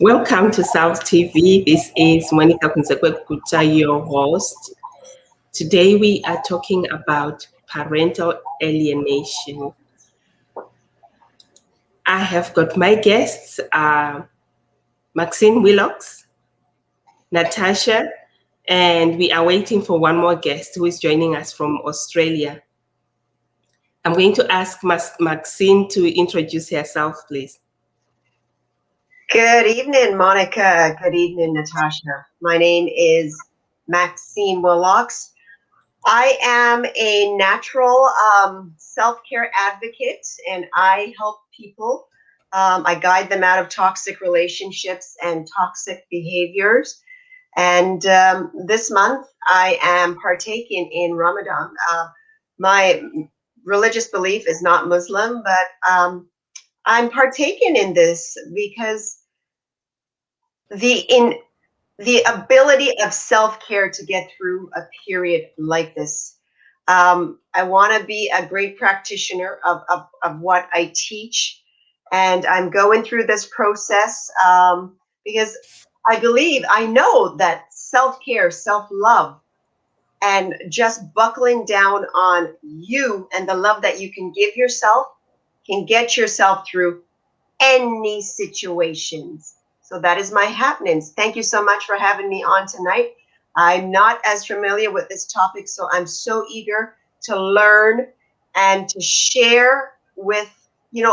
Welcome to South TV. This is Monica Kunzekwe-Kuta, your host. Today we are talking about parental alienation. I have got my guests, Maxine Willocks, Natasha, and we are waiting for one more guest who is joining us from Australia. I'm going to ask Maxine to introduce herself, please. Good evening, Monica. Good evening, Natasha. My name is Maxine Willocks. I am a natural self-care advocate, and I help people. I guide them out of toxic relationships and toxic behaviors. And this month, I am partaking in Ramadan. My religious belief is not Muslim, but I'm partaking in this because the ability of self-care to get through a period like this. I want to be a great practitioner of what I teach, and I'm going through this process because I know that self-care, self-love, and just buckling down on you and the love that you can give yourself can get yourself through any situations. So that is my happenings. Thank you so much for having me on tonight. I'm not as familiar with this topic, so I'm so eager to learn and to share with,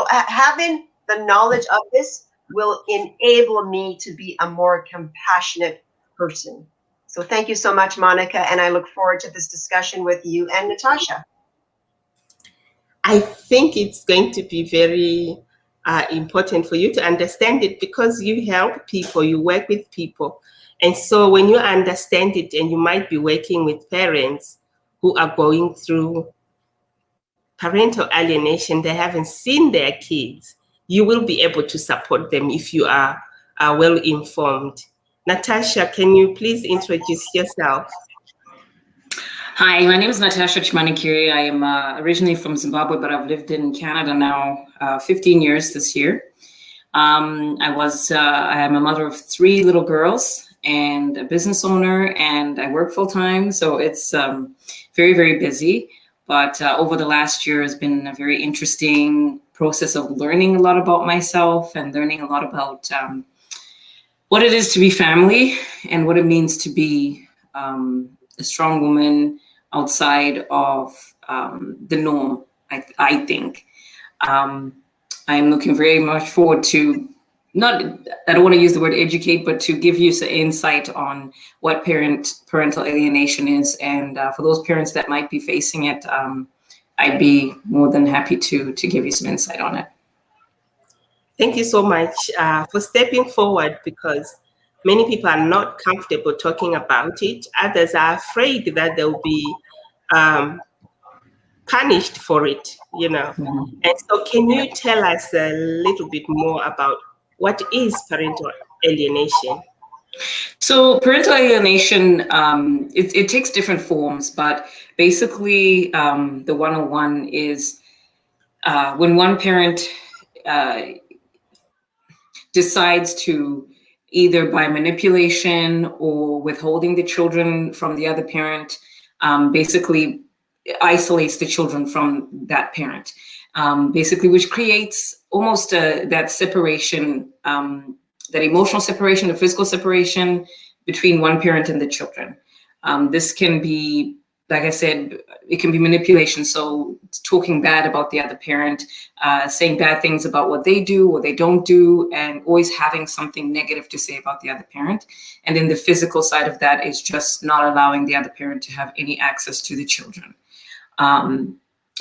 having the knowledge of this will enable me to be a more compassionate person. So thank you so much, Monica, and I look forward to this discussion with you and Natasha. I think it's going to be very important for you to understand it because you help people, you work with people. And so when you understand it, and you might be working with parents who are going through parental alienation, they haven't seen their kids, you will be able to support them if you are well informed. Natasha, can you please introduce yourself? Hi, my name is Natasha Chimanikiri. I am originally from Zimbabwe, but I've lived in Canada now 15 years this year. I am a mother of 3 little girls and a business owner, and I work full time. So it's very, very busy. But over the last year has been a very interesting process of learning a lot about myself and learning a lot about what it is to be family and what it means to be a strong woman outside of the norm, I think. I'm looking very much forward to, I don't want to use the word educate, but to give you some insight on what parental alienation is. And for those parents that might be facing it, I'd be more than happy to give you some insight on it. Thank you so much for stepping forward, because many people are not comfortable talking about it. Others are afraid that they'll be punished for it, Mm-hmm. And so can you tell us a little bit more about what is parental alienation? So parental alienation, it takes different forms, but basically the 101 is when one parent decides to, either by manipulation or withholding the children from the other parent, basically isolates the children from that parent, basically, which creates almost that separation, that emotional separation, the physical separation between one parent and the children. This can be, like I said, it can be manipulation. So talking bad about the other parent, saying bad things about what they do or they don't do, and always having something negative to say about the other parent. And then the physical side of that is just not allowing the other parent to have any access to the children.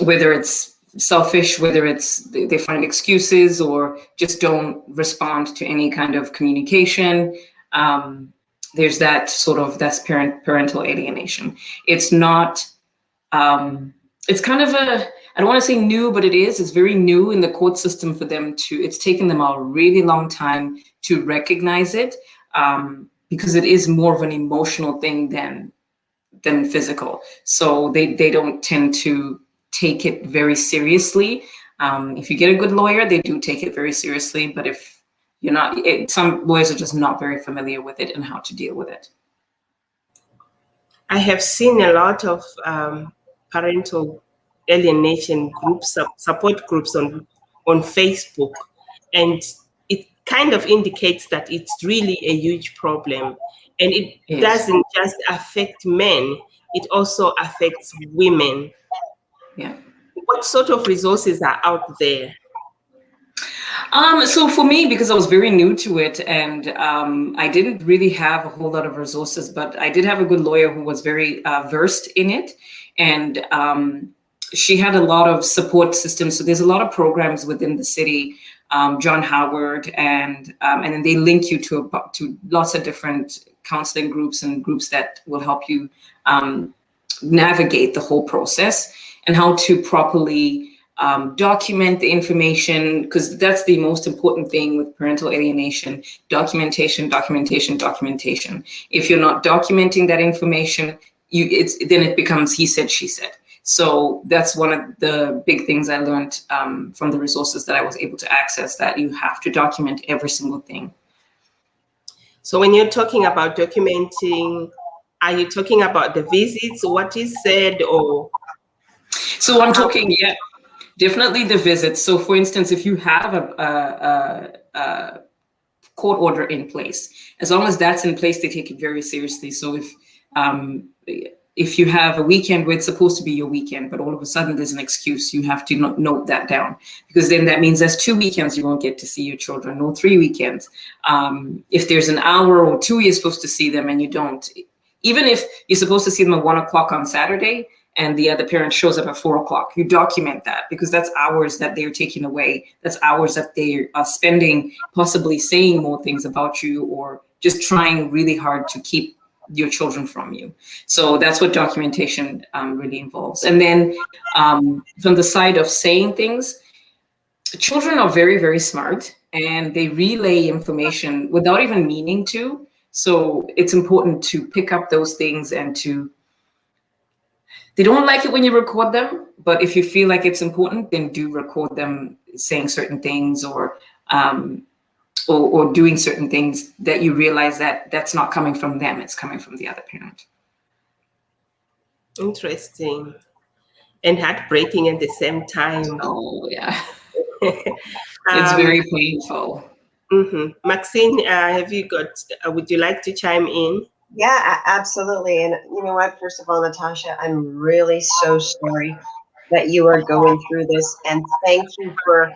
Whether it's selfish, whether it's they find excuses or just don't respond to any kind of communication. There's that that's parental alienation. It's not, it's kind of I don't want to say new, but it's very new in the court system for them it's taken them a really long time to recognize it, because it is more of an emotional thing than physical. So they don't tend to take it very seriously. If you get a good lawyer, they do take it very seriously. But if some lawyers are just not very familiar with it and how to deal with it. I have seen a lot of parental alienation groups, support groups on Facebook, and it kind of indicates that it's really a huge problem, and it Yes. doesn't just affect men; it also affects women. Yeah. What sort of resources are out there? So for me, because I was very new to it, and I didn't really have a whole lot of resources, but I did have a good lawyer who was very versed in it, and she had a lot of support systems. So there's a lot of programs within the city, John Howard, and then they link you to lots of different counseling groups and groups that will help you navigate the whole process and how to properly document the information, because that's the most important thing with parental alienation: documentation, documentation, documentation. If you're not documenting that information, then it becomes he said, she said. So that's one of the big things I learned from the resources that I was able to access, that you have to document every single thing. So when you're talking about documenting, are you talking about the visits, what is said, or? So I'm talking, yeah, definitely the visits. So for instance, if you have a court order in place, as long as that's in place, they take it very seriously. So if you have a weekend where it's supposed to be your weekend, but all of a sudden there's an excuse, you have to note that down, because then that means there's 2 weekends you won't get to see your children, or 3 weekends. If there's an hour or 2 you're supposed to see them and you don't, even if you're supposed to see them at 1 o'clock on Saturday and the other parent shows up at 4 o'clock, you document that, because that's hours that they're taking away. That's hours that they are spending possibly saying more things about you, or just trying really hard to keep your children from you. So that's what documentation really involves. And then from the side of saying things, children are very, very smart, and they relay information without even meaning to. So it's important to pick up those things, and they don't like it when you record them, but if you feel like it's important, then do record them saying certain things, or doing certain things that you realize that that's not coming from them, it's coming from the other parent. Interesting. And heartbreaking at the same time. Oh, yeah. It's very painful. Maxine, have you got, would you like to chime in? Yeah, absolutely. And you know what? First of all, Natasha, I'm really so sorry that you are going through this. And thank you for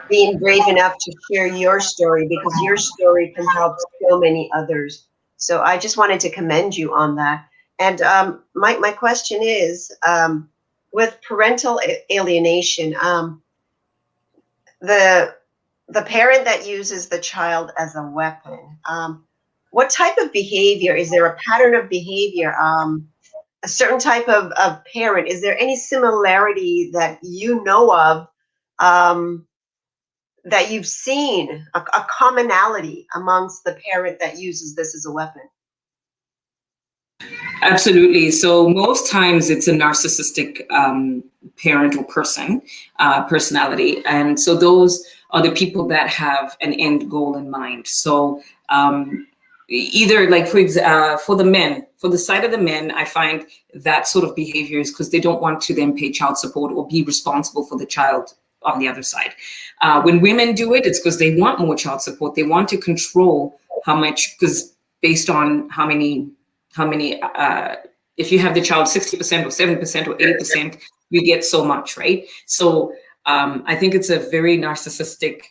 being brave enough to share your story, because your story can help so many others. So I just wanted to commend you on that. And my question is, with parental alienation, the parent that uses the child as a weapon, what type of behavior? Is there a pattern of behavior? A certain type of parent? Is there any similarity that you know of, that you've seen, a commonality amongst the parent that uses this as a weapon? Absolutely. So most times it's a narcissistic parent or personality. And so those are the people that have an end goal in mind. So either like for the men, for the side of the men, I find that sort of behavior is because they don't want to then pay child support or be responsible for the child on the other side. When women do it, it's because they want more child support. They want to control how much, because based on how many, if you have the child 60% or 7% or 80%, you get so much, right? So I think it's a very narcissistic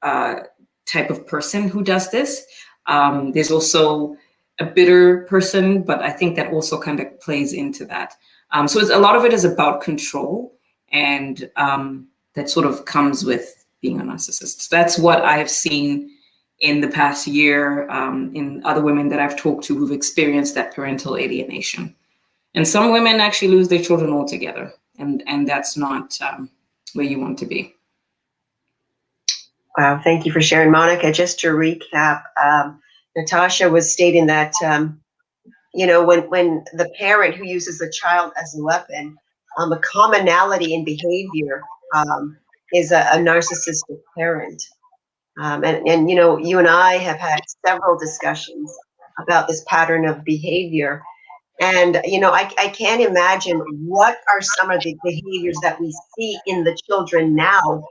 type of person who does this. There's also a bitter person, but I think that also kind of plays into that. So a lot of it is about control, and that sort of comes with being a narcissist. So that's what I have seen in the past year in other women that I've talked to who've experienced that parental alienation. And some women actually lose their children altogether, and that's not where you want to be. Wow, thank you for sharing, Monica. Just to recap, Natasha was stating that you know, when the parent who uses the child as a weapon, a commonality in behavior is a narcissistic parent. And you know, you and I have had several discussions about this pattern of behavior. And you know, I can't imagine what are some of the behaviors that we see in the children now.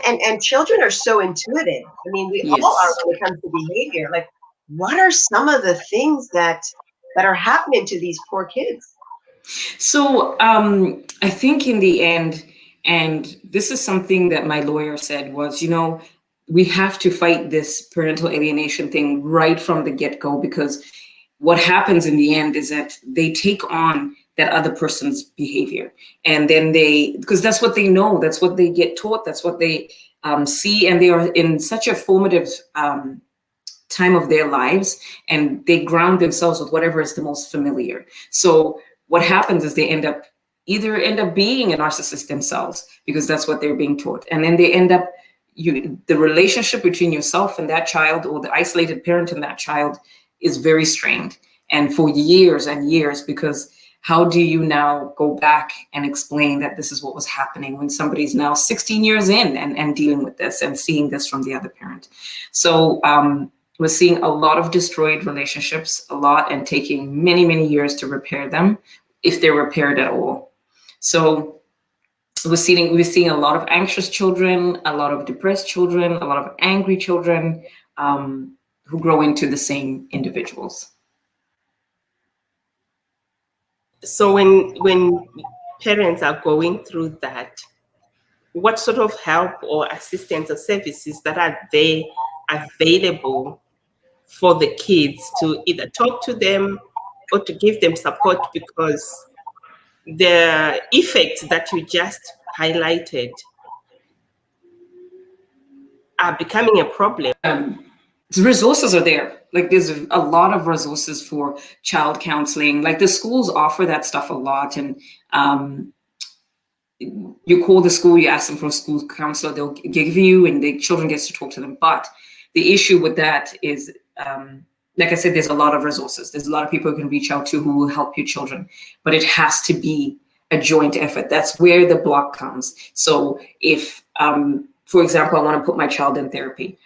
And children are so intuitive. I mean, we all are Yes. when it comes to behavior. Like, what are some of the things that are happening to these poor kids? So I think in the end, and this is something that my lawyer said was, you know, we have to fight this parental alienation thing right from the get-go, because what happens in the end is that they take on that other person's behavior, and then because that's what they know, that's what they get taught, that's what they see, and they are in such a formative time of their lives, and they ground themselves with whatever is the most familiar. So what happens is they end up being a narcissist themselves, because that's what they're being taught, and then they end up the relationship between yourself and that child, or the isolated parent and that child, is very strained, and for years and years, because how do you now go back and explain that this is what was happening when somebody's now 16 years in and dealing with this and seeing this from the other parent? So we're seeing a lot of destroyed relationships, a lot, and taking many, many years to repair them, if they're repaired at all. So we're seeing a lot of anxious children, a lot of depressed children, a lot of angry children, who grow into the same individuals. So when parents are going through that, what sort of help or assistance or services that are there available for the kids to either talk to them or to give them support? Because the effects that you just highlighted are becoming a problem. The resources are there. Like, there's a lot of resources for child counseling. Like, the schools offer that stuff a lot, and you call the school, you ask them for a school counselor, they'll give you, and the children gets to talk to them. But the issue with that is, like I said, there's a lot of resources. There's a lot of people you can reach out to who will help your children, but it has to be a joint effort. That's where the block comes. So if, for example, I want to put my child in therapy,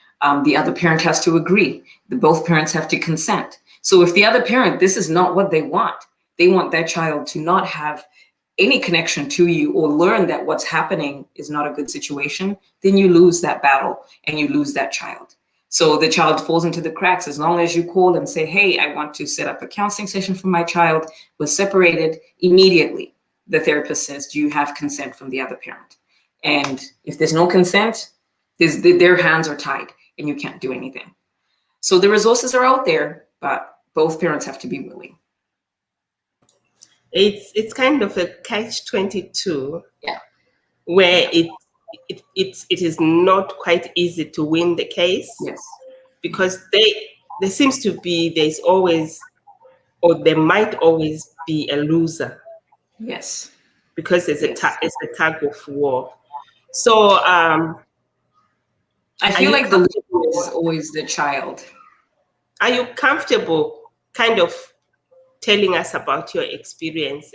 the other parent has to agree. Both parents have to consent. So if the other parent, this is not what they want their child to not have any connection to you, or learn that what's happening is not a good situation, then you lose that battle and you lose that child. So the child falls into the cracks. As long as you call and say, hey, I want to set up a counseling session for my child, we're separated, immediately the therapist says, do you have consent from the other parent? And if there's no consent, their hands are tied and you can't do anything. So the resources are out there, but both parents have to be willing. It's kind of a catch-22, Yeah. where it is not quite easy to win the case. Yes. Because there seems to be, there's always, or there might always be, a loser. Yes. Because it's a tug of war. So I feel like the loser is always the child. Are you comfortable kind of telling us about your experience?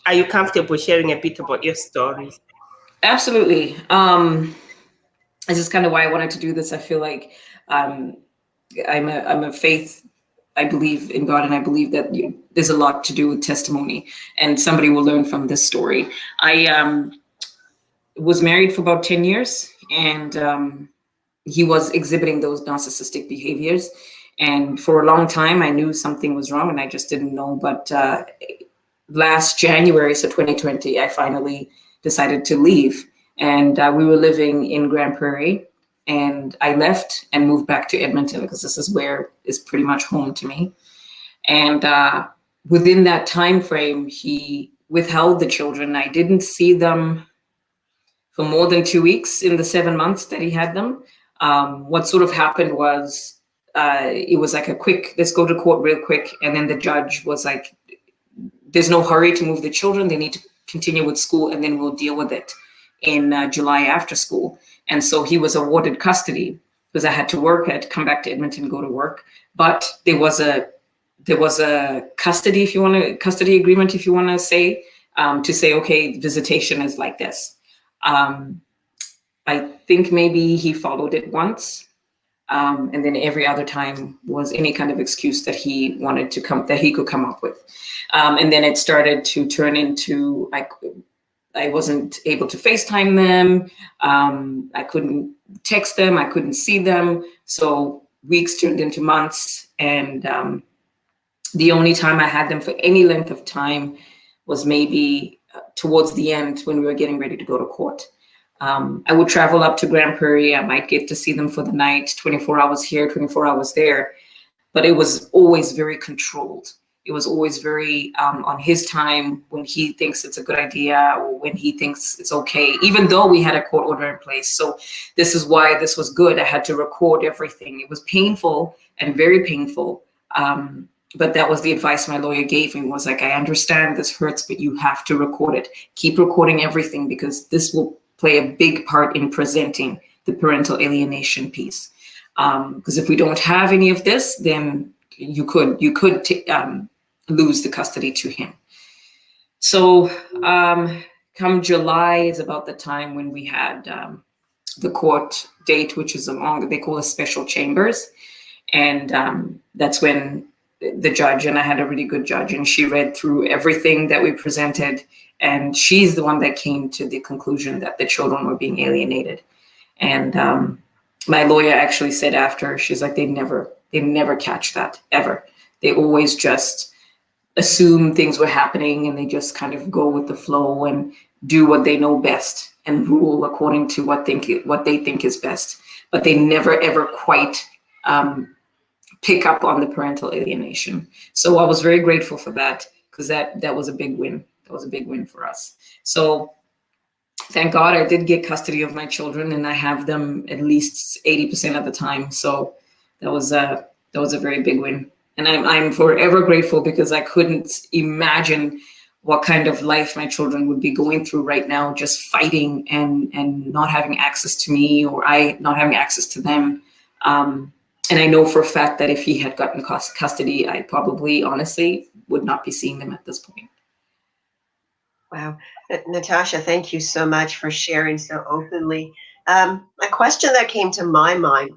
Are you comfortable sharing a bit about your story? Absolutely. This is kind of why I wanted to do this. I feel like I'm a faith. I believe in God, and I believe that there's a lot to do with testimony, and somebody will learn from this story. I was married for about 10 years, and he was exhibiting those narcissistic behaviors. And for a long time, I knew something was wrong, and I just didn't know. But last January, so 2020, I finally decided to leave. And we were living in Grand Prairie, and I left and moved back to Edmonton, because this is where is pretty much home to me. And within that time frame, he withheld the children. I didn't see them for more than 2 weeks in the 7 months that he had them. What sort of happened was, it was like a quick, let's go to court real quick. And then the judge was like, there's no hurry to move the children. They need to continue with school, and then we'll deal with it in July after school. And so he was awarded custody, because I had to work. I had to come back to Edmonton, go to work. But there was a custody, custody agreement, if you want to say, okay, visitation is like this. I think maybe he followed it once. And then every other time was any kind of excuse that he wanted to that he could come up with. And then it started to turn into, I wasn't able to FaceTime them. I couldn't text them. I couldn't see them. So weeks turned into months. And the only time I had them for any length of time was maybe towards the end when we were getting ready to go to court. I would travel up to Grand Prairie. I might get to see them for the night, 24 hours here, 24 hours there. But it was always very controlled. It was always very on his time, when he thinks it's a good idea or when he thinks it's okay, even though we had a court order in place. So this is why this was good. I had to record everything. It was painful and very painful. But that was the advice my lawyer gave me, was like, I understand this hurts, but you have to record it. Keep recording everything, because this will play a big part in presenting the parental alienation piece. Because if we don't have any of this, then you could lose the custody to him. So come July is about the time when we had the court date, which is they call it special chambers. And that's when the judge, and I had a really good judge, and she read through everything that we presented. And she's the one that came to the conclusion that the children were being alienated. And my lawyer actually said after, she's like, they never catch that, ever. They always just assume things were happening, and they just kind of go with the flow and do what they know best and rule according to what they think is best. But they never, ever quite pick up on the parental alienation. So I was very grateful for that, because that was a big win. That was a big win for us. So thank God I did get custody of my children, and I have them at least 80% of the time. So that was a very big win. And I'm forever grateful, because I couldn't imagine what kind of life my children would be going through right now, just fighting and not having access to me, or I not having access to them. And I know for a fact that if he had gotten custody, I probably honestly would not be seeing them at this point. Wow. Natasha, thank you so much for sharing so openly. A question that came to my mind,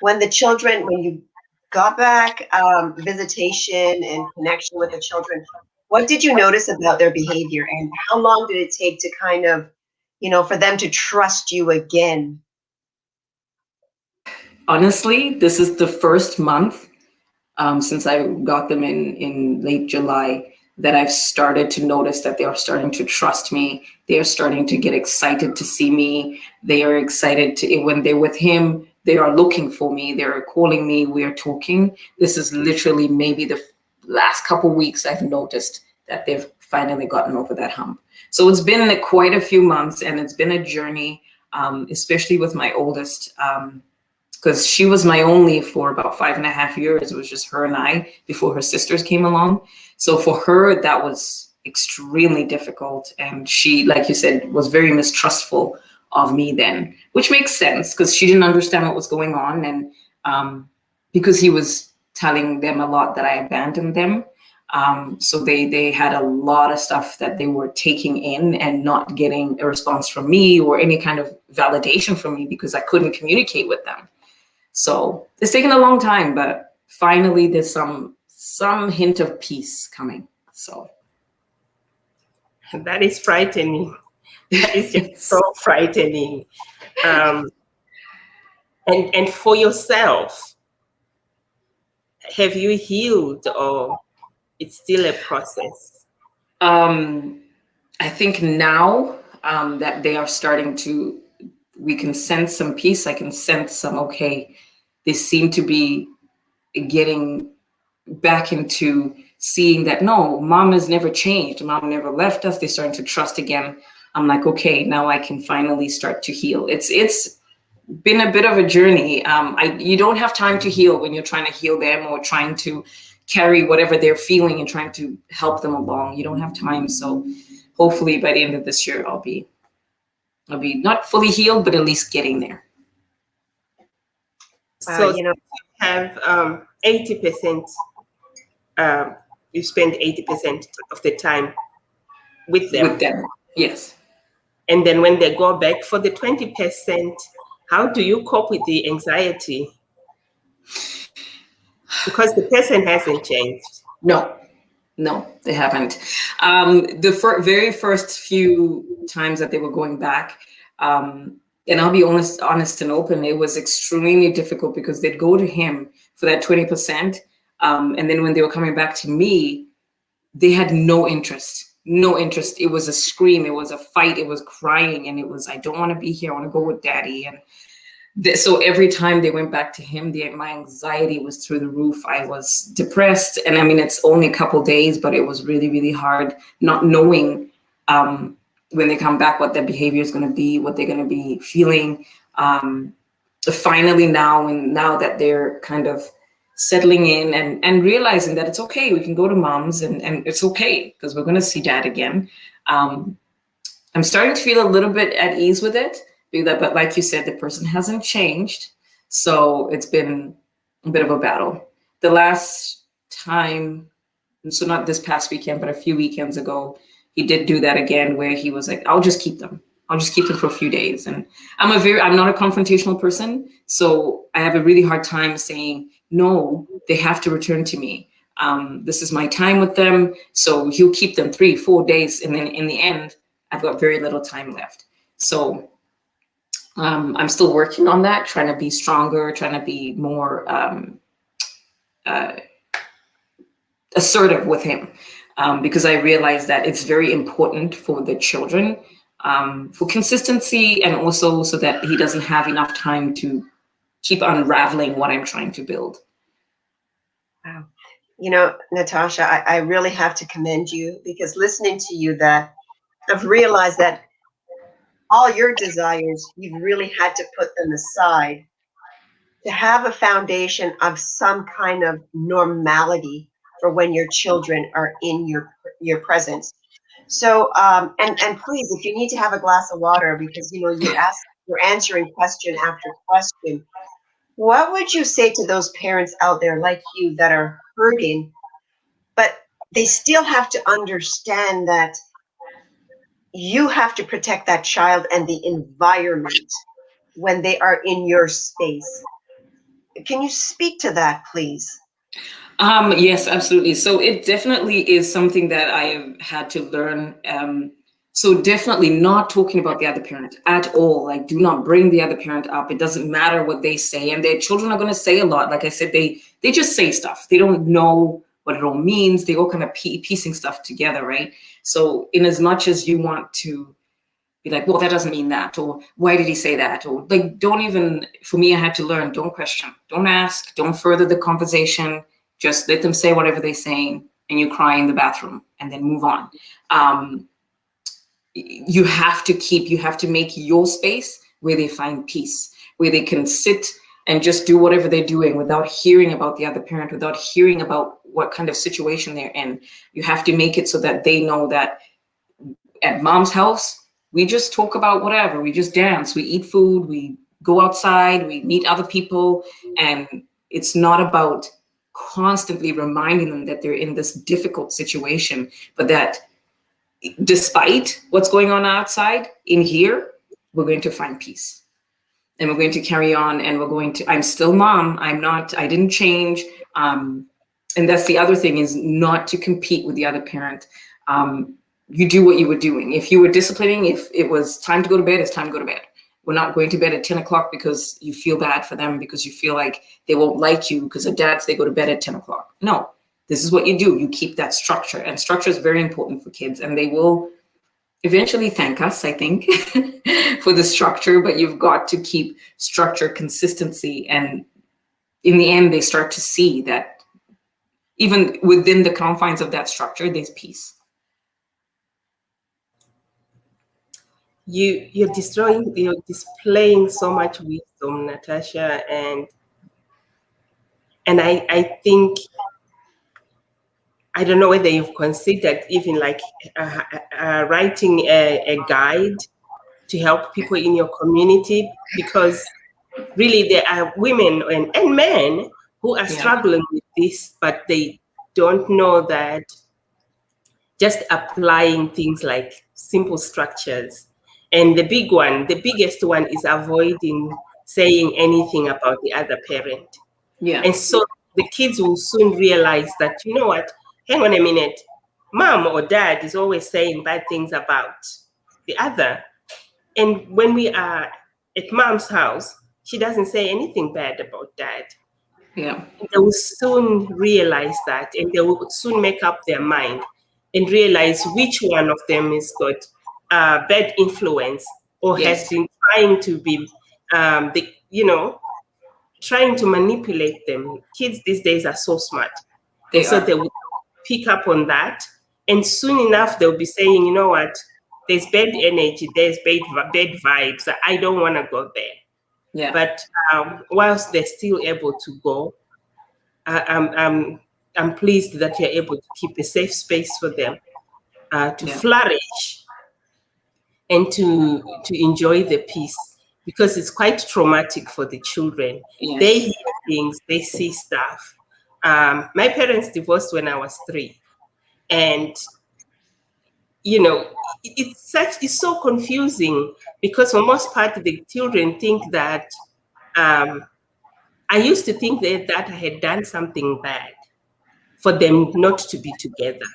when you got back visitation and connection with the children, what did you notice about their behavior, and how long did it take to kind of, for them to trust you again? Honestly, this is the first month since I got them in late July that I've started to notice that they are starting to trust me. They are starting to get excited to see me. They are excited when they're with him, they are looking for me. They're calling me. We are talking. This is literally maybe the last couple of weeks I've noticed that they've finally gotten over that hump. So it's been quite a few months, and it's been a journey, especially with my oldest, because she was my only for about 5.5 years. It was just her and I before her sisters came along. So for her, that was extremely difficult. And she, like you said, was very mistrustful of me then, which makes sense, because she didn't understand what was going on. And because he was telling them a lot that I abandoned them. So they had a lot of stuff that they were taking in and not getting a response from me or any kind of validation from me, because I couldn't communicate with them. So it's taken a long time, but finally there's some hint of peace coming. So that is frightening. That is just so frightening. And for yourself, have you healed, or it's still a process? I think now that they are starting to, we can sense some peace. I can sense some, okay, they seem to be getting back into seeing that, no, mom has never changed. Mom never left us. They're starting to trust again. I'm like, okay, now I can finally start to heal. It's been a bit of a journey. You don't have time to heal when you're trying to heal them or trying to carry whatever they're feeling and trying to help them along. You don't have time. So hopefully by the end of this year, I'll be not fully healed, but at least getting there. So you have 80%. You spend 80% of the time with them. With them, yes. And then when they go back for the 20%, how do you cope with the anxiety? Because the person hasn't changed. No, they haven't. The very first few times that they were going back, and I'll be honest and open, it was extremely difficult because they'd go to him for that 20%. And then when they were coming back to me, they had no interest. No interest. It was a scream. It was a fight. It was crying. And it was, I don't want to be here. I want to go with daddy. And so every time they went back to him, my anxiety was through the roof. I was depressed. And I mean, it's only a couple days, but it was really, really hard not knowing when they come back what their behavior is going to be, what they're going to be feeling. Finally, now that they're kind of settling in and realizing that it's okay, we can go to mom's and it's okay because we're going to see dad again. I'm starting to feel a little bit at ease with it, but like you said, the person hasn't changed. So it's been a bit of a battle. The last time, so not this past weekend, but a few weekends ago, he did do that again where he was like, I'll just keep them for a few days. And I'm not a confrontational person. So I have a really hard time saying, no, they have to return to me. This is my time with them. So he'll keep them 3-4 days. And then in the end, I've got very little time left. So I'm still working on that, trying to be stronger, trying to be more assertive with him. Because I realize that it's very important for the children, for consistency, and also so that he doesn't have enough time to keep unraveling what I'm trying to build. Wow. You know, Natasha, I really have to commend you, because listening to you, that I've realized that all your desires, you've really had to put them aside to have a foundation of some kind of normality for when your children are in your presence. So, and please, if you need to have a glass of water, because you're answering question after question. What would you say to those parents out there like you that are hurting, but they still have to understand that you have to protect that child and the environment when they are in your space? Can you speak to that, please? Yes, absolutely. So it definitely is something that I have had to learn. So definitely not talking about the other parent at all. Like, do not bring the other parent up. It doesn't matter what they say. And their children are going to say a lot. Like I said, they just say stuff. They don't know what it all means. They all kind of piecing stuff together, right? So in as much as you want to be like, well, that doesn't mean that, or why did he say that? Or like, don't even, for me, I had to learn, don't question, don't ask, don't further the conversation. Just let them say whatever they're saying, and you cry in the bathroom and then move on. You have to make your space where they find peace, where they can sit and just do whatever they're doing without hearing about the other parent, without hearing about what kind of situation they're in. You have to make it so that they know that at mom's house, we just talk about whatever, we just dance, we eat food, we go outside, we meet other people. And it's not about constantly reminding them that they're in this difficult situation, but that despite what's going on outside, in here, we're going to find peace. And we're going to carry on, and I'm still mom. I didn't change. And that's the other thing, is not to compete with the other parent. You do what you were doing. If you were disciplining, if it was time to go to bed, it's time to go to bed. We're not going to bed at 10 o'clock because you feel bad for them, because you feel like they won't like you because of dads, they go to bed at 10 o'clock. No, this is what you do. You keep that structure, and structure is very important for kids, and they will eventually thank us, I think, for the structure, but you've got to keep structure, consistency. And in the end, they start to see that even within the confines of that structure, there's peace. You're displaying so much wisdom, Natasha, and I think, I don't know whether you've considered even like writing a guide to help people in your community, because really there are women and men who are struggling with this, but they don't know that just applying things like simple structures And the biggest one is avoiding saying anything about the other parent. Yeah. And so the kids will soon realize that, you know what, hang on a minute, mom or dad is always saying bad things about the other. And when we are at mom's house, she doesn't say anything bad about dad. Yeah. They will soon realize that, and they will soon make up their mind and realize which one of them has got bad influence or has Yes. been trying to be, trying to manipulate them. Kids these days are so smart. And They so are. they will pick up on that. And soon enough, they'll be saying, you know what, there's bad energy, there's bad vibes. I don't want to go there. Yeah. But whilst they're still able to go, I'm pleased that you're able to keep a safe space for them to Yeah. flourish and to enjoy the peace, because it's quite traumatic for the children. They Yes. hear things, they see stuff. My parents divorced when I was 3, and it's so confusing, because for most part the children think that I used to think that I had done something bad for them not to be together.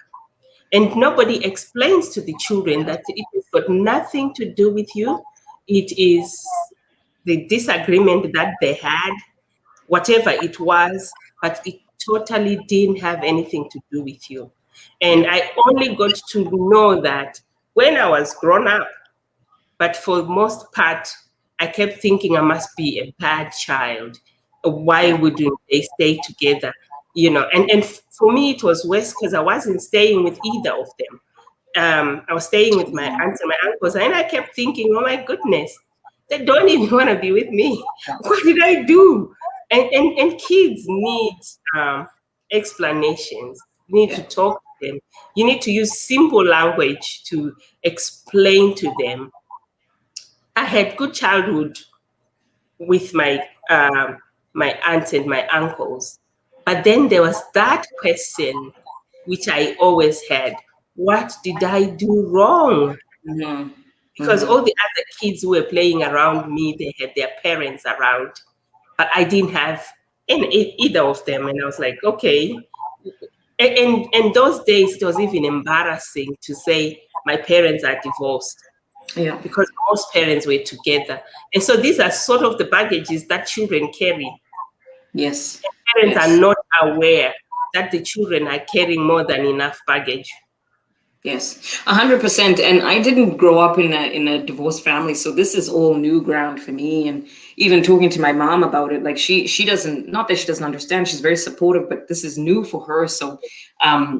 And nobody explains to the children that it has got nothing to do with you. It is the disagreement that they had, whatever it was, but it totally didn't have anything to do with you. And Yeah. I only got to know that when I was grown up. But for the most part, I kept thinking I must be a bad child. Why Yeah. wouldn't they stay together? And for me, it was worse because I wasn't staying with either of them. I was staying with my aunts and my uncles, and I kept thinking, oh my goodness, they don't even want to be with me. What did I do? And kids need explanations. You need to Yeah. talk to them. You need to use simple language to explain to them. I had good childhood with my aunts and my uncles, but then there was that question which I always had: what did I do wrong? Mm-hmm. Because Mm-hmm. all the other kids who were playing around me, they had their parents around, but I didn't have either of them, and I was like, okay. And those days, it was even embarrassing to say my parents are divorced, Yeah. because most parents were together. And so these are sort of the baggages that children carry. Yes. Parents are Yes. not aware that the children are carrying more than enough baggage. Yes, 100%. And I didn't grow up in a divorced family, so this is all new ground for me. And even talking to my mom about it, like she doesn't, not that she doesn't understand, she's very supportive, but this is new for her. So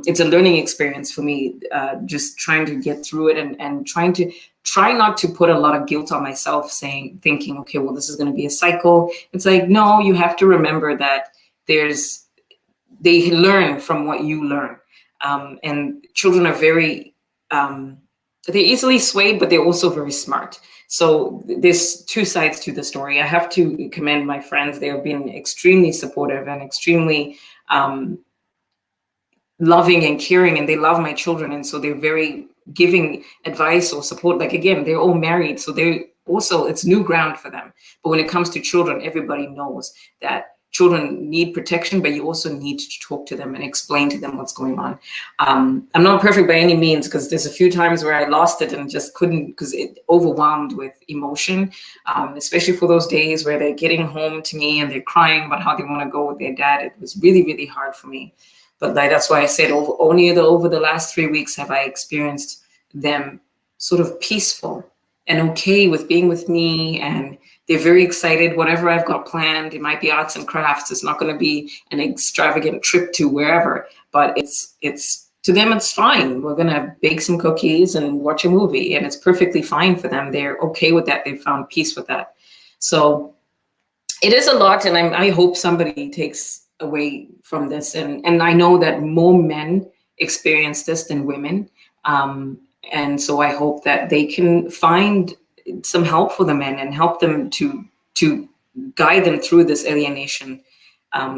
it's a learning experience for me, just trying to get through it and try not to put a lot of guilt on myself, thinking, okay, well, this is going to be a cycle. It's like, no, you have to remember that they learn from what you learn. And children are they're easily swayed, but they're also very smart. So there's two sides to the story. I have to commend my friends. They have been extremely supportive and extremely loving and caring, and they love my children. And so they're very giving advice or support. Like, again, they're all married, so it's new ground for them. But when it comes to children, everybody knows that children need protection, but you also need to talk to them and explain to them what's going on. I'm not perfect by any means, because there's a few times where I lost it and just couldn't, because it overwhelmed with emotion, especially for those days where they're getting home to me and they're crying about how they want to go with their dad. It was really, really hard for me. But that's why I said over the last 3 weeks have I experienced them sort of peaceful and okay with being with me, and they're very excited. Whatever I've got planned, it might be arts and crafts. It's not going to be an extravagant trip to wherever, but it's to them it's fine. We're going to bake some cookies and watch a movie, and it's perfectly fine for them. They're okay with that. They've found peace with that. So it is a lot, and I hope somebody takes away from this. And I know that more men experience this than women. And so I hope that they can find some help for the men and help them to guide them through this alienation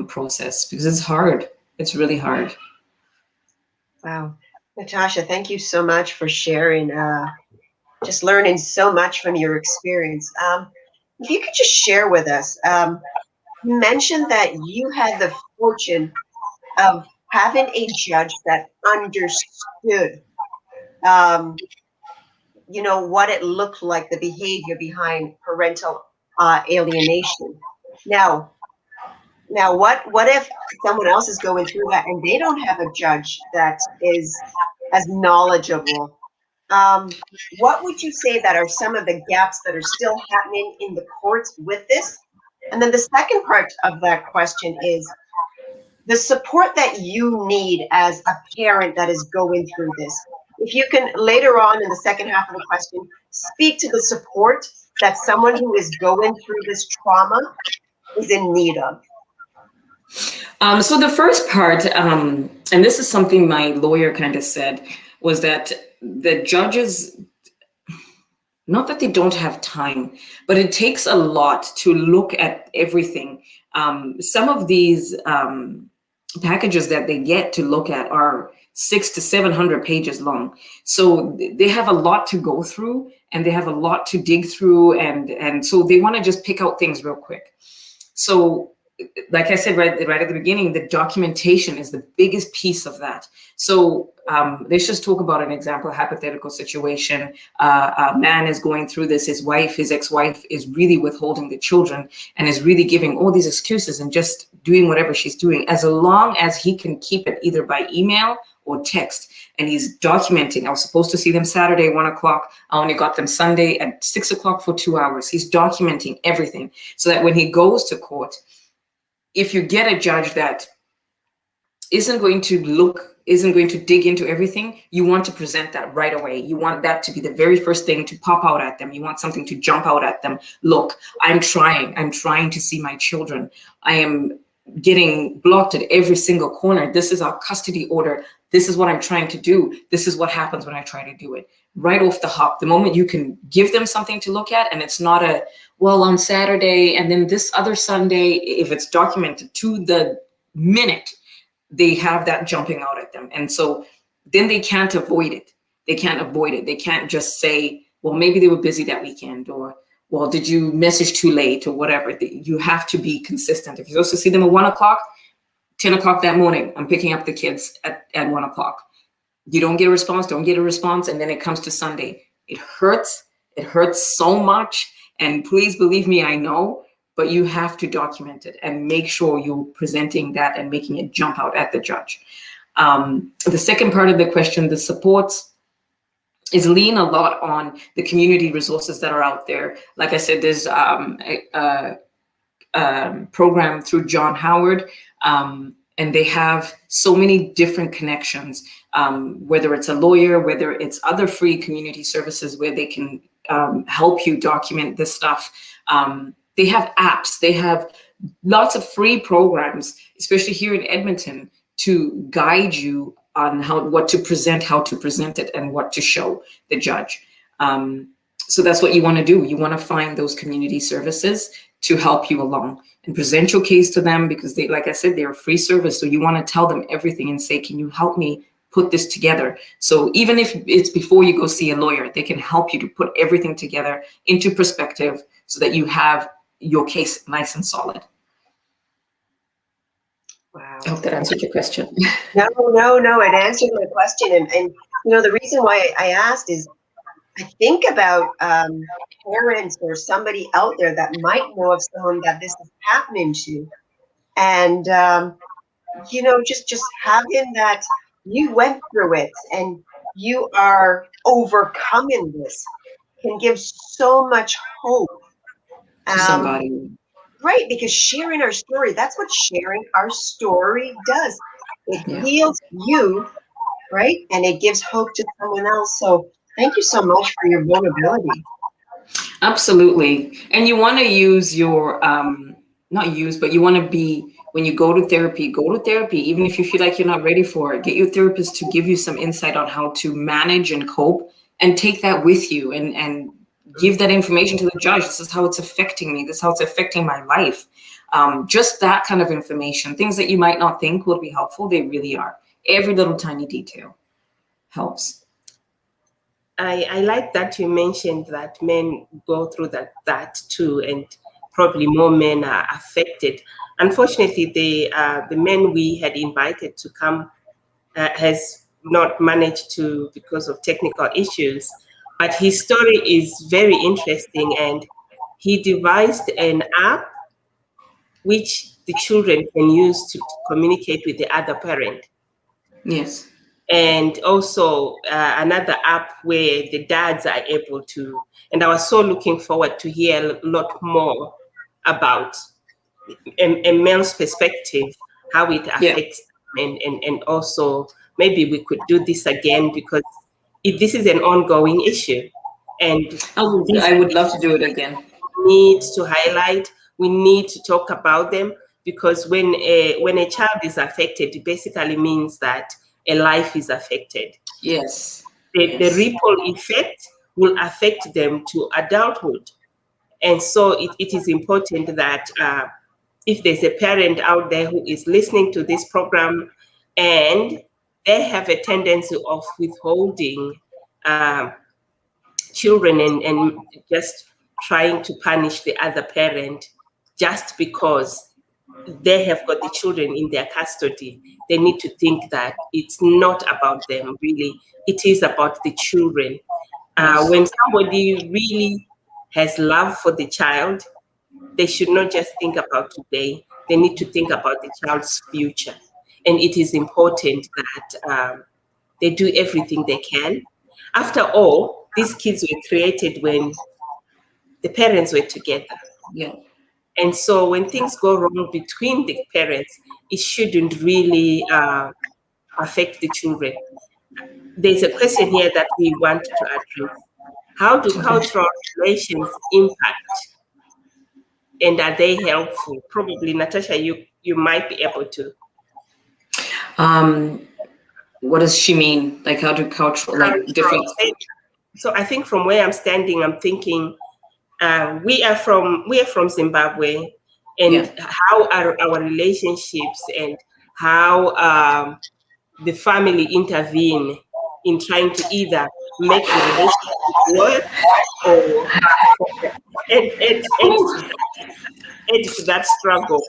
process, because it's hard. It's really hard. Wow. Natasha, thank you so much for sharing just learning so much from your experience. If you could just share with us, you mentioned that you had the fortune of having a judge that understood, what it looked like, the behavior behind parental alienation. Now, what if someone else is going through that and they don't have a judge that is as knowledgeable? What would you say that are some of the gaps that are still happening in the courts with this? And then the second part of that question is the support that you need as a parent that is going through this. If you can later on in the second half of the question, speak to the support that someone who is going through this trauma is in need of. So the first part, and this is something my lawyer kind of said, was that the judges, not that they don't have time, but it takes a lot to look at everything. Some of these packages that they get to look at are 600 to 700 pages long. So they have a lot to go through and they have a lot to dig through. And so they want to just pick out things real quick. So like I said right at the beginning, the documentation is the biggest piece of that. So let's just talk about an example, a hypothetical situation. A man is going through this. His ex-wife is really withholding the children and is really giving all these excuses and just doing whatever she's doing, as long as he can keep it either by email or text. And he's documenting, I was supposed to see them Saturday, 1 o'clock. I only got them Sunday at 6 o'clock for 2 hours. He's documenting everything so that when he goes to court, if you get a judge that isn't going to dig into everything, you want to present that right away. You want that to be the very first thing to pop out at them. You want something to jump out at them. Look, I'm trying to see my children. I am getting blocked at every single corner. This is our custody order. This is what I'm trying to do. This is what happens when I try to do it. Right off the hop, the moment you can give them something to look at, and it's not on Saturday and then this other Sunday, if it's documented to the minute, they have that jumping out at them. And so then they can't avoid it. They can't just say, well, maybe they were busy that weekend, or, well, did you message too late, or whatever. You have to be consistent. If you're supposed to see them at 1 o'clock, 10 o'clock that morning, I'm picking up the kids at 1 o'clock. You don't get a response, and then it comes to Sunday. It hurts so much. And please believe me, I know, but you have to document it and make sure you're presenting that and making it jump out at the judge. The second part of the question, the supports, is lean a lot on the community resources that are out there. Like I said, there's a program through John Howard, and they have so many different connections, whether it's a lawyer, whether it's other free community services where they can help you document this stuff. They have apps, they have lots of free programs, especially here in Edmonton, to guide you on what to present, how to present it, and what to show the judge. So that's what you want to do. You want to find those community services to help you along and present your case to them, because they, like I said, they're a free service. So you want to tell them everything and say, can you help me put this together? So even if it's before you go see a lawyer, they can help you to put everything together into perspective so that you have your case nice and solid. Wow. I hope that answered your question. No, it answered my question. And the reason why I asked is I think about parents or somebody out there that might know of someone that this is happening to. And, just having that you went through it and you are overcoming this can give so much hope. To somebody. Right, because sharing our story, that's what sharing our story does. It heals you, right? And it gives hope to someone else. So thank you so much for your vulnerability. Absolutely. And you want to use your, but you want to be, when you go to therapy, even if you feel like you're not ready for it. Get your therapist to give you some insight on how to manage and cope, and take that with you and give that information to the judge. This is how it's affecting me. This is how it's affecting my life. Just that kind of information, things that you might not think will be helpful, they really are. Every little tiny detail helps. I like that you mentioned that men go through that too, and probably more men are affected. Unfortunately, the men we had invited to come has not managed to because of technical issues. But his story is very interesting, and he devised an app which the children can use to communicate with the other parent. Yes. And also another app where the dads are able to. And I was so looking forward to hear a lot more about a male's perspective, how it Yeah. affects them, and also maybe we could do this again because this is an ongoing issue. And these I are would love to do it again. need to highlight. We need to talk about them because when a child is affected, it basically means that a life is affected. Yes. The Yes. ripple effect will affect them to adulthood, and so it is important that if there's a parent out there who is listening to this program and they have a tendency of withholding um, children and just trying to punish the other parent just because they have got the children in their custody, they need to think that it's not about them, really. It is about the children. Yes. When somebody really has love for the child, they should not just think about today, they need to think about the child's future. And it is important that they do everything they can. After all, these kids were created when the parents were together. Yeah. And so when things go wrong between the parents, it shouldn't really affect the children. There's a question here that we want to address. How do Okay. cultural relations impact, and are they helpful? Probably, Natasha, you might be able to. Um, what does she mean? Like how do cultural, like different? Cultural. So I think from where I'm standing, I'm thinking we are from Zimbabwe, Yeah. and how are our relationships and how the family intervene in trying to either make the relationship work or add to that struggle.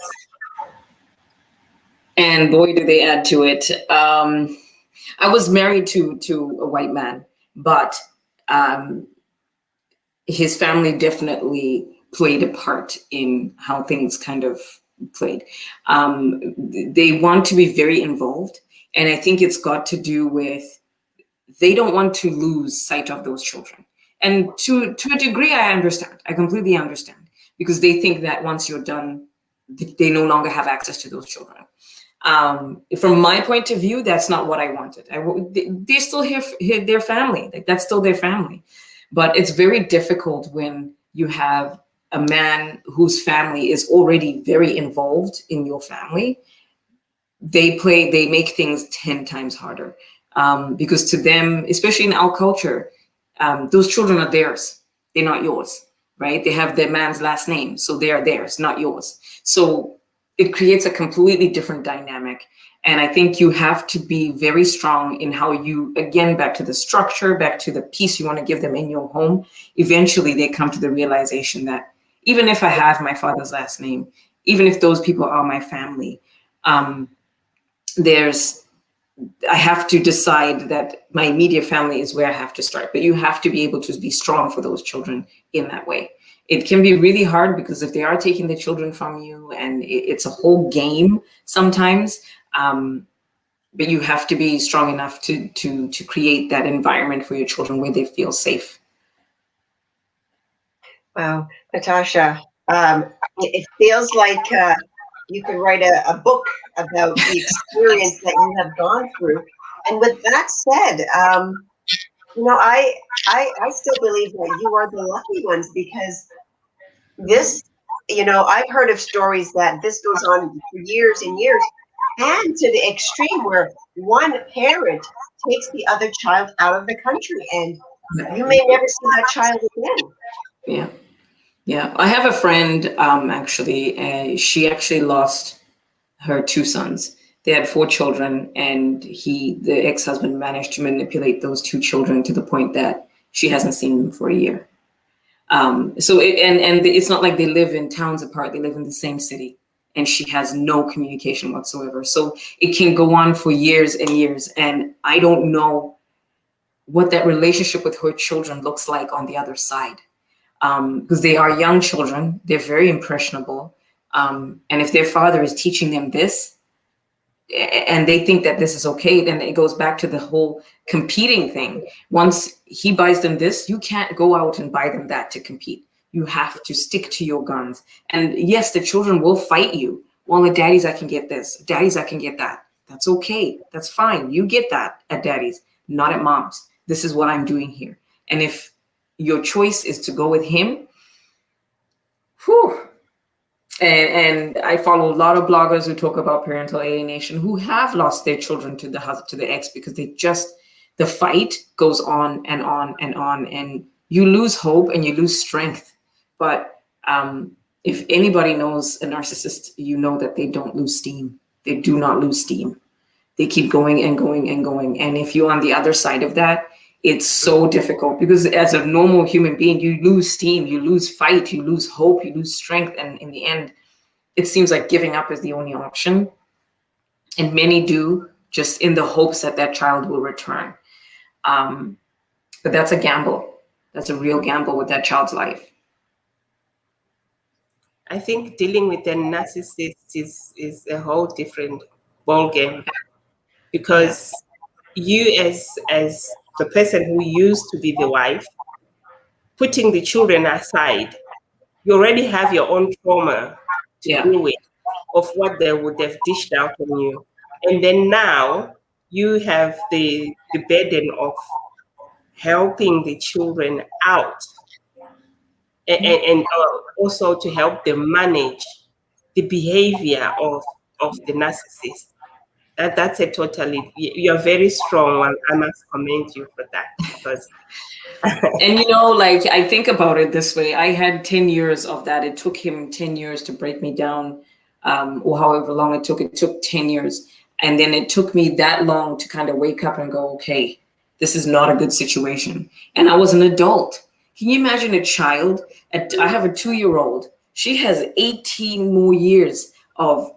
And boy, do they add to it. I was married to a white man, but um, his family definitely played a part in how things kind of played. They want to be very involved, and I think it's got to do with they don't want to lose sight of those children. And to a degree, I understand. I completely understand because they think that once you're done, they no longer have access to those children. From my point of view, that's not what I wanted. They still hear their family. Like that's still their family. But it's very difficult when you have a man whose family is already very involved in your family. They make things 10 times harder. Because to them, especially in our culture, those children are theirs. They're not yours, right? They have their man's last name, so they are theirs, not yours. So it creates a completely different dynamic. And I think you have to be very strong in how you, again, back to the structure, back to the peace you want to give them in your home. Eventually, they come to the realization that even if I have my father's last name, even if those people are my family, I have to decide that my immediate family is where I have to start. But you have to be able to be strong for those children in that way. It can be really hard because if they are taking the children from you, and it's a whole game sometimes. But you have to be strong enough to create that environment for your children where they feel safe. Wow, Natasha, it feels like you could write a book about the experience that you have gone through. And with that said, I still believe that you are the lucky ones because this, I've heard of stories that this goes on for years and years, and to the extreme where one parent takes the other child out of the country, and you may never see that child again. Yeah. Yeah. I have a friend, actually, she actually lost her two sons. They had four children, and the ex-husband managed to manipulate those two children to the point that She hasn't seen him for a year. So it's not like they live in towns apart. They live in the same city, and she has no communication whatsoever. So it can go on for years and years. And I don't know what that relationship with her children looks like on the other side. Because they are young children, they're very impressionable. And if their father is teaching them this, and they think that this is okay, then it goes back to the whole competing thing. Once he buys them this, you can't go out and buy them that to compete. You have to stick to your guns. And yes, the children will fight you. Well, the daddies, I can get this. Daddies, I can get that. That's okay. That's fine. You get that at daddies, not at mom's. This is what I'm doing here. And if your choice is to go with him, whew. And I follow a lot of bloggers who talk about parental alienation who have lost their children to the ex, because the fight goes on and on and on, and you lose hope and you lose strength. But if anybody knows a narcissist, you know that they don't lose steam. They do not lose steam. They keep going and going and going. And if you're on the other side of that, it's so difficult, because as a normal human being, you lose steam, you lose fight, you lose hope, you lose strength. And in the end, it seems like giving up is the only option. And many do, just in the hopes that that child will return. But that's a gamble. That's a real gamble with that child's life. I think dealing with a narcissist is a whole different ballgame, because you as the person who used to be the wife, putting the children aside, you already have your own trauma to deal with of what they would have dished out on you. And then now you have the burden of helping the children out, and also to help them manage the behavior of the narcissist. That's a totally, you're very strong. I must commend you for that, because and like, I think about it this way. I had 10 years of that. It took him 10 years to break me down, or however long it took. It took 10 years. And then it took me that long to kind of wake up and go, okay, this is not a good situation. And I was an adult. Can you imagine a child? I have a 2-year-old. She has 18 more years of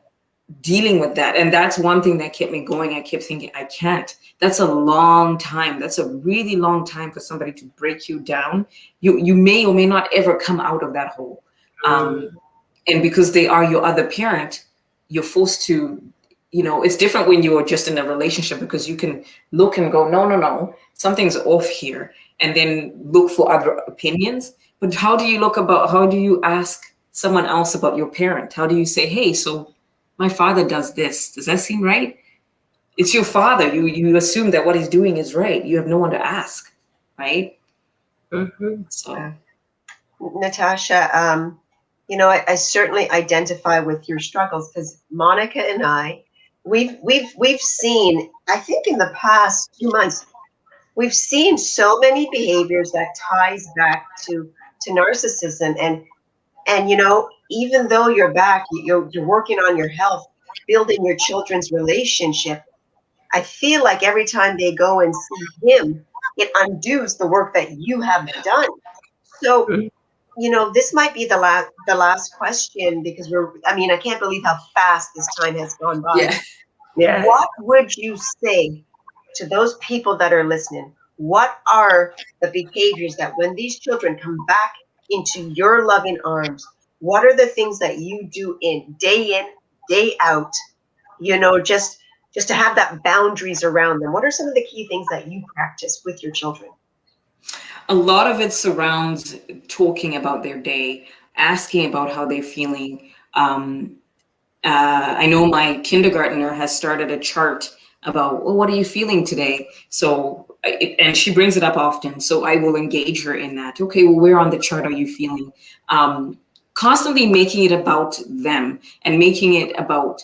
dealing with that. And that's one thing that kept me going. I kept thinking, I can't. That's a long time. That's a really long time for somebody to break you down. You may or may not ever come out of that hole. And because they are your other parent, you're forced to, it's different when you are just in a relationship, because you can look and go, no, something's off here, and then look for other opinions. But how do you ask someone else about your parent? How do you say, hey, so my father does this. Does that seem right? It's your father. You assume that what he's doing is right. You have no one to ask, right? Mm-hmm. So, Natasha, I certainly identify with your struggles, because Monica and I, we've seen, I think in the past few months, we've seen so many behaviors that ties back to narcissism. And even though you're working on your health, building your children's relationship, I feel like every time they go and see him, it undoes the work that you have done. So, this might be the last question, because I can't believe how fast this time has gone by. Yeah. What would you say to those people that are listening? What are the behaviors that, when these children come back into your loving arms, what are the things that you do in, day out, just to have that boundaries around them? What are some of the key things that you practice with your children? A lot of it surrounds talking about their day, asking about how they're feeling. I know my kindergartner has started a chart about, well, what are you feeling today? So, and she brings it up often. So I will engage her in that. Okay, well, where on the chart are you feeling? Constantly making it about them, and making it about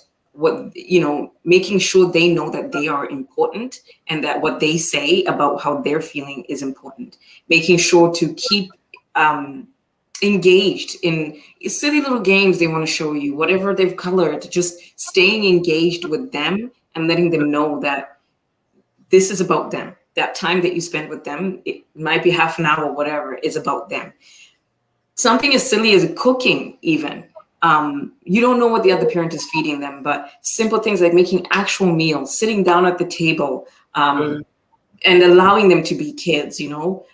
making sure they know that they are important, and that what they say about how they're feeling is important. Making sure to keep engaged in silly little games they want to show you, whatever they've colored, just staying engaged with them and letting them know that this is about them. that time that you spend with them, it might be half an hour or whatever, is about them. Something as silly as cooking even. You don't know what the other parent is feeding them, but simple things like making actual meals, sitting down at the table, and allowing them to be kids, you know,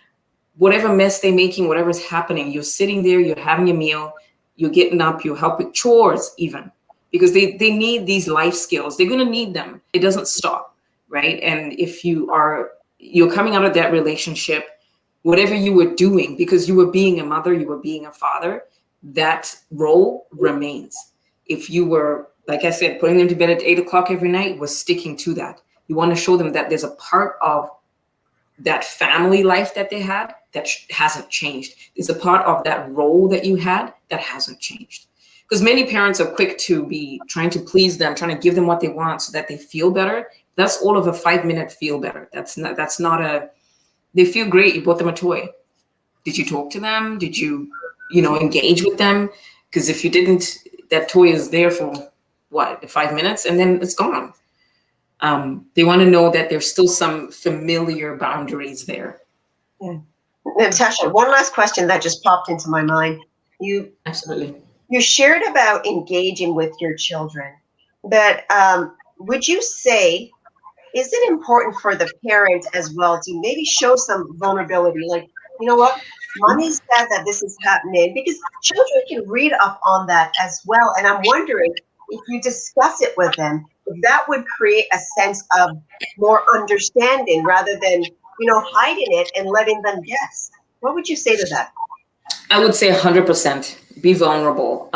whatever mess they're making, whatever's happening, you're sitting there, you're having a meal, you're getting up, you help with chores even, because they need these life skills. They're going to need them. It doesn't stop, right? And if you're coming out of that relationship, whatever you were doing, because you were being a mother, you were being a father, that role remains. If you were, like I said, putting them to bed at 8 o'clock every night, was sticking to that. You want to show them that there's a part of that family life that they had that hasn't changed. There's a part of that role that you had that hasn't changed. Because many parents are quick to be trying to please them, trying to give them what they want so that they feel better. That's all of a 5-minute feel better. That's not a, they feel great, you bought them a toy. Did you talk to them? Did you engage with them? Because if you didn't, that toy is there for what, 5 minutes, and then it's gone. They want to know that there's still some familiar boundaries there. Yeah. Natasha, one last question that just popped into my mind. Absolutely. You shared about engaging with your children, but would you say, is it important for the parent as well to maybe show some vulnerability? Like, you know what, mommy said that this is happening, because children can read up on that as well. And I'm wondering if you discuss it with them, if that would create a sense of more understanding rather than, hiding it and letting them guess. What would you say to that? I would say 100% be vulnerable.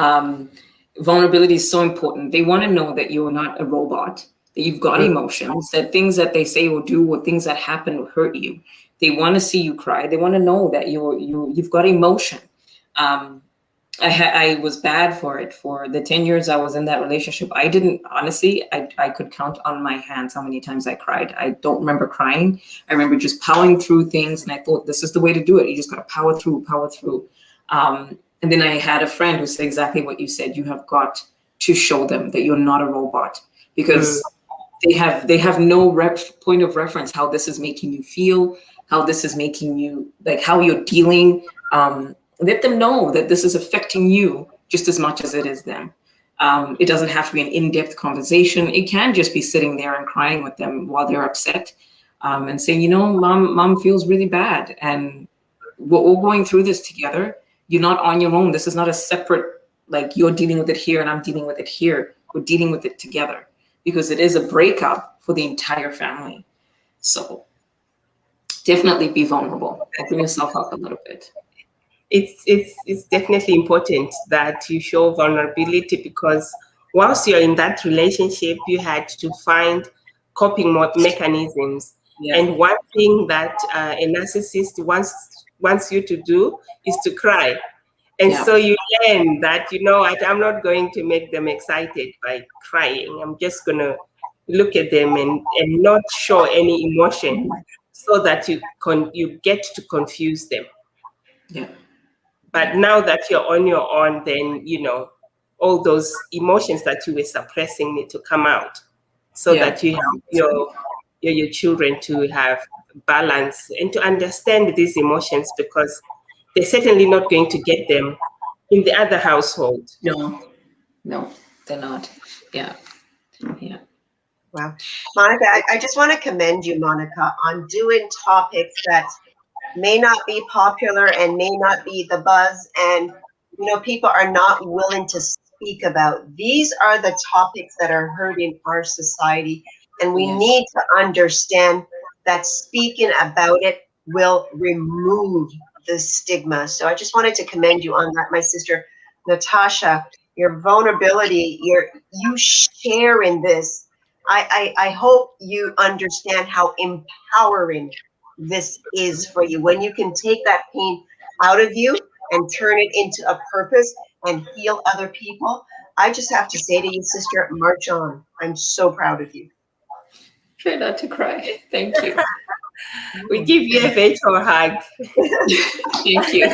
Vulnerability is so important. They want to know that you're not a robot, that you've got emotions, that things that they say or do or things that happen will hurt you. They want to see you cry. They want to know that you've got emotion. I was bad for it. For the 10 years I was in that relationship, I didn't, honestly, I could count on my hands how many times I cried. I don't remember crying. I remember just powering through things, and I thought, this is the way to do it. You just got to power through. And then I had a friend who said exactly what you said. You have got to show them that you're not a robot, because they have no point of reference how this is making you feel, how this is making you, like, how you're dealing. Let them know that this is affecting you just as much as it is them. It doesn't have to be an in-depth conversation. It can just be sitting there and crying with them while they're upset, and saying, mom feels really bad, and we're all going through this together. You're not on your own. This is not a separate, like, you're dealing with it here and I'm dealing with it here. We're dealing with it together, because it is a breakup for the entire family. So definitely be vulnerable. Open yourself up a little bit. It's definitely important that you show vulnerability, because whilst you're in that relationship, you had to find coping mechanisms. Yeah. And one thing that a narcissist wants you to do is to cry. And so you learn that, I'm not going to make them excited by crying. I'm just going to look at them and not show any emotion, so that you get to confuse them. Yeah. But now that you're on your own, then, all those emotions that you were suppressing need to come out, so that you help your children to have balance and to understand these emotions, because they're certainly not going to get them in the other household. No, they're not. Yeah. Wow. Monica, I just want to commend you, Monica, on doing topics that may not be popular and may not be the buzz, and people are not willing to speak about. These are the topics that are hurting our society, and we need to understand that speaking about it will remove the stigma. So I just wanted to commend you on that, my sister Natasha. Your vulnerability, you sharing this, I hope you understand how empowering this is for you, when you can take that pain out of you and turn it into a purpose and heal other people. I just have to say to you, sister, march on. I'm so proud of you. Try not to cry. Thank you. We give you a virtual hug. Thank you.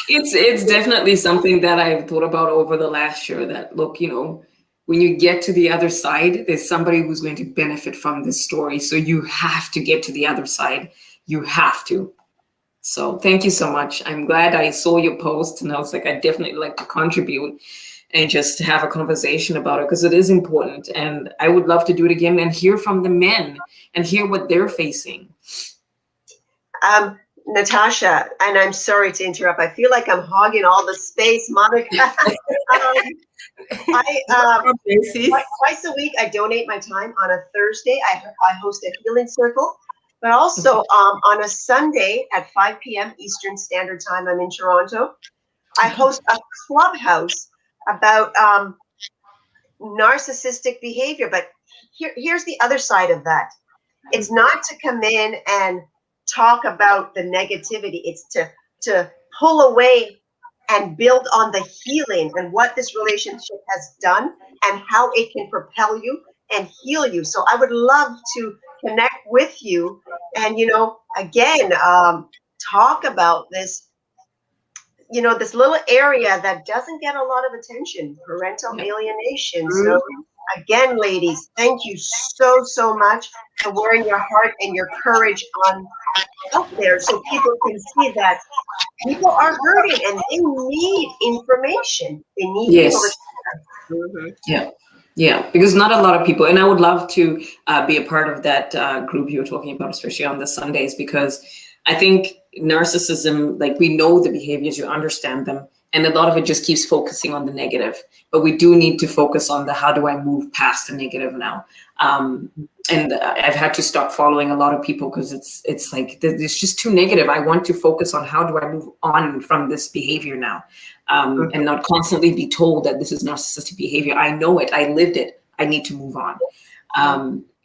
It's definitely something that I've thought about over the last year, that, look, when you get to the other side, there's somebody who's going to benefit from this story. So you have to get to the other side. You have to. So thank you so much. I'm glad I saw your post and I was like, I definitely like to contribute and just have a conversation about it because it is important. And I would love to do it again and hear from the men and hear what they're facing. Natasha, and I'm sorry to interrupt. I feel like I'm hogging all the space, Monica. Twice a week, I donate my time. On a Thursday, I host a healing circle, but also on a Sunday at 5 p.m. Eastern Standard Time, I'm in Toronto. I host a clubhouse about narcissistic behavior. But here's the other side of that. It's not to come in and talk about the negativity. It's to pull away and build on the healing and what this relationship has done and how it can propel you and heal you. So I would love to connect with you and, again, talk about this, this little area that doesn't get a lot of attention, parental alienation. So again, ladies, thank you so much for wearing your heart and your courage out there so people can see that people are hurting and they need information. They need people to share. Yeah, because not a lot of people, and I would love to be a part of that group you were talking about, especially on the Sundays, because I think narcissism, like we know the behaviors, you understand them, and a lot of it just keeps focusing on the negative. But we do need to focus on the how do I move past the negative now. And I've had to stop following a lot of people because it's like it's just too negative. I want to focus on how do I move on from this behavior now, and not constantly be told that this is narcissistic behavior. I know it. I lived it. I need to move on.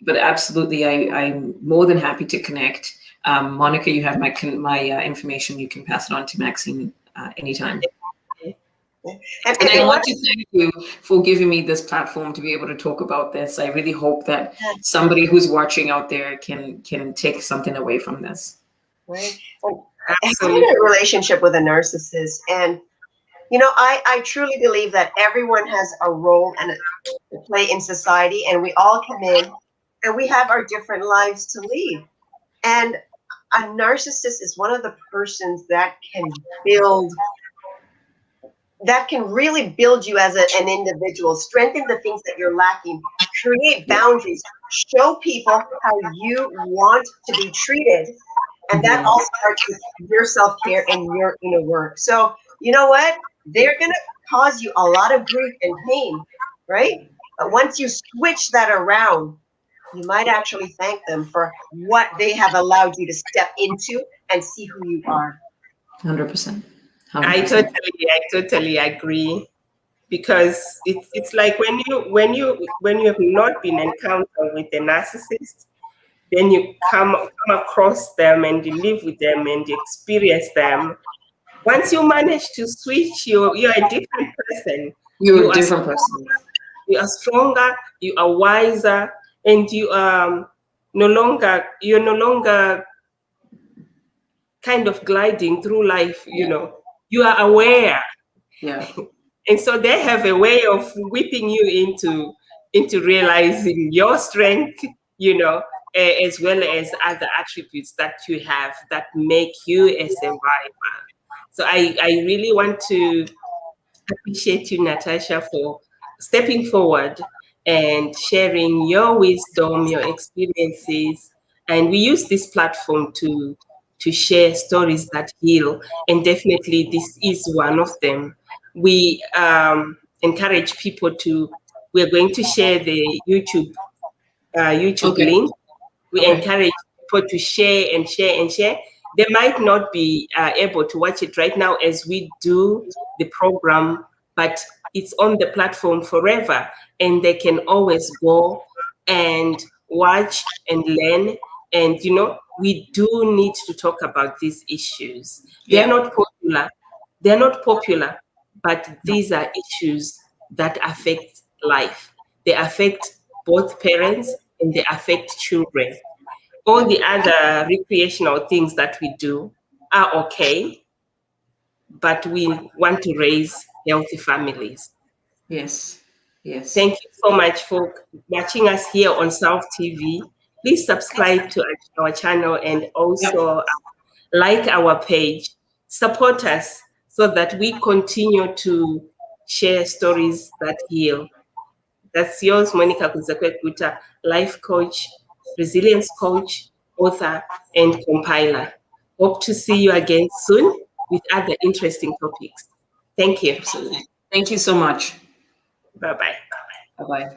But absolutely, I'm more than happy to connect. Monica, you have my information. You can pass it on to Maxine anytime. And I want to thank you for giving me this platform to be able to talk about this. I really hope that somebody who's watching out there can take something away from this. Right. Having a relationship with a narcissist, and I truly believe that everyone has a role and to play in society, and we all come in and we have our different lives to lead. And a narcissist is one of the persons that can really build you as an individual, strengthen the things that you're lacking, create boundaries, show people how you want to be treated. And that all starts with your self-care and your inner work. So you know what? They're going to cause you a lot of grief and pain, right? But once you switch that around, you might actually thank them for what they have allowed you to step into and see who you are. 100%. I totally agree, because it's like when you have not been encountered with a narcissist, then you come across them and you live with them and you experience them. Once you manage to switch, you're a different person. You're a different person. You are stronger. You are wiser, and you are no longer kind of gliding through life. You are aware. Yeah. And so they have a way of whipping you into realizing your strength, as well as other attributes that you have that make you a survivor. So I really want to appreciate you, Natasha, for stepping forward and sharing your wisdom, your experiences. And we use this platform to share stories that heal. And definitely this is one of them. We encourage people we're going to share the YouTube link. We encourage people to share and share and share. They might not be able to watch it right now as we do the program, but it's on the platform forever, and they can always go and watch and learn. And we do need to talk about these issues. They're not popular, but these are issues that affect life. They affect both parents and they affect children. All the other recreational things that we do are okay, but we want to raise healthy families. Yes. Yes. Thank you so much for watching us here on South TV. Please subscribe to our channel and also like our page. Support us so that we continue to share stories that heal. That's yours, Monica Kuzakwe-Kuta, life coach, resilience coach, author, and compiler. Hope to see you again soon with other interesting topics. Thank you. Absolutely. Thank you so much. Bye-bye. Bye-bye.